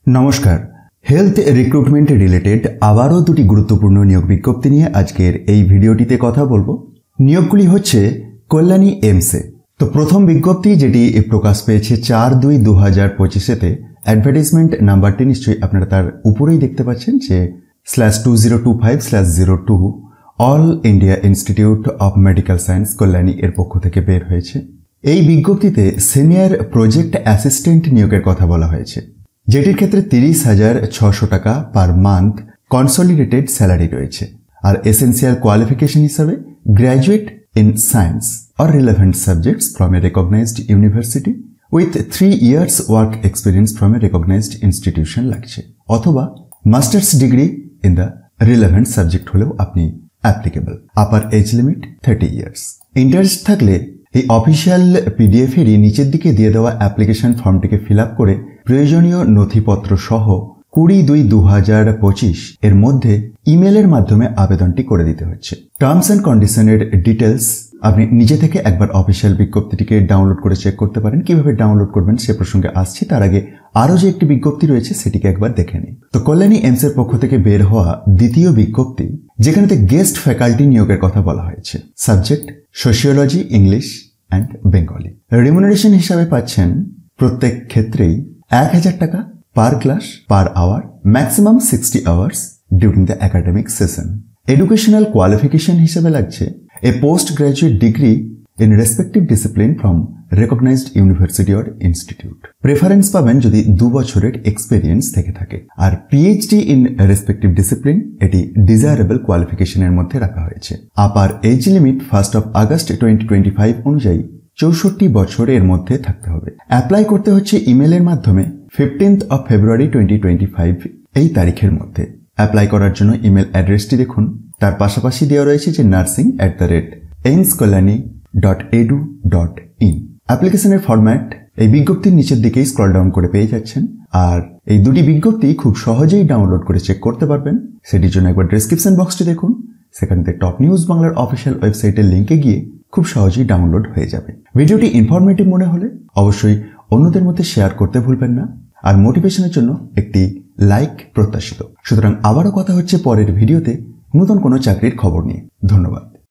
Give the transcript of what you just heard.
নমস্কার। Health recruitment related আবারও দুটি গুরুত্বপূর্ণ নিয়োগ বিজ্ঞপ্তি নিয়ে আজকের এই ভিডিওটিতে কথা বলবো। নিয়োগগুলি হচ্ছে কল্যাণী এমসে। তো প্রথম বিজ্ঞপ্তি যেটি প্রকাশ পেয়েছে 4/2/2025-তে, অ্যাডভার্টাইজমেন্ট নাম্বারটি নিশ্চয়ই আপনারা তার উপরেই দেখতে পাচ্ছেন যে /2025/02 all India institute of medical science Kalyani এর পক্ষ থেকে বের হয়েছে। এই বিজ্ঞপ্তিতে সিনিয়র প্রজেক্ট অ্যাসিস্ট্যান্ট নিয়োগের কথা বলা হয়েছে, যেটির ক্ষেত্রে 30,600 টাকা পার মান্থ কনসলিডেটেড স্যালারি রয়েছে। আর এসেন্সিয়াল কোয়ালিফিকেশন হিসাবে graduate in science or relevant subjects from a recognised university with 3 years work experience from a recognised institution লাগছে, অথবা masters degree in the relevant subject হলেও আপনি applicable. Upper age limit 30 years। Interest থাকলে এই official PDF এরই নিচের দিকে দিয়ে দেওয়া অ্যাপ্লিকেশন ফর্মটিকে ফিল আপ করে প্রয়োজনীয় নথিপত্র সহ 20/2/2025 এর মধ্যে ইমেলের মাধ্যমে আবেদনটি করে দিতে হচ্ছে। টার্মস অ্যান্ড কন্ডিশনের ডিটেলস আপনি নিজে থেকে একবার অফিসিয়াল বিজ্ঞপ্তিটিকে ডাউনলোড করে চেক করতে পারেন। কিভাবে ডাউনলোড করবেন সে প্রসঙ্গে আসছি, তার আগে আরও যে একটি বিজ্ঞপ্তি রয়েছে সেটিকে একবার দেখে নিন। তো কল্যাণী এমসের পক্ষ থেকে বের হওয়া দ্বিতীয় বিজ্ঞপ্তি, যেখানেতে গেস্ট ফ্যাকাল্টি নিয়োগের কথা বলা হয়েছে। Subject sociology, English and Bengali. Remuneration হিসাবে পাচ্ছেন প্রত্যেক ক্ষেত্রেই 1,000 টাকা per class per hour, maximum 60 hours during the academic session. Educational qualification হিসেবে লাগছে a post graduate degree in respective discipline from recognised university or institute. Preference পাবেন যদি 2 বছরের এক্সপিরিয়েন্স থেকে থাকে। আর পিএইচডি ইন রেসপেক্টিভ ডিসিপ্লিন এটি ডিজায়ারেবল কোয়ালিফিকেশনের মধ্যে রাখা হয়েছে। আপার এজ লিমিট 1 August 2025 অনুযায়ী 64 বছরের মধ্যে থাকতে হবে। অ্যাপ্লাই করতে হচ্ছে ইমেলের মাধ্যমে 15th February 2025 এই তারিখের মধ্যে। অ্যাপ্লাই করার জন্য ইমেল অ্যাড্রেসটি দেখুন, তার পাশাপাশি দেওয়া রয়েছে যে nursing@aims-kolani.edu.in। অ্যাপ্লিকেশনের ফরম্যাট এই বিজ্ঞপ্তির নিচের দিকেই স্ক্রল ডাউন করে পেয়ে যাচ্ছেন। আর এই দুটি বিজ্ঞপ্তি খুব সহজেই ডাউনলোড করে চেক করতে পারবেন। সেটির জন্য একবার ডেসক্রিপশন বক্সটি দেখুন, সেখানে টপ নিউজ বাংলার অফিসিয়াল ওয়েবসাইটের লিঙ্কে গিয়ে খুব সহজেই ডাউনলোড হয়ে যাবে। ভিডিওটি ইনফরমেটিভ মনে হলে অবশ্যই অন্যদের মধ্যে শেয়ার করতে ভুলবেন না। আর মোটিভেশনের জন্য একটি লাইক প্রত্যাশিত। সুতরাং আবারও কথা হচ্ছে পরের ভিডিওতে নতুন কোনো চাকরির খবর নিয়ে। ধন্যবাদ।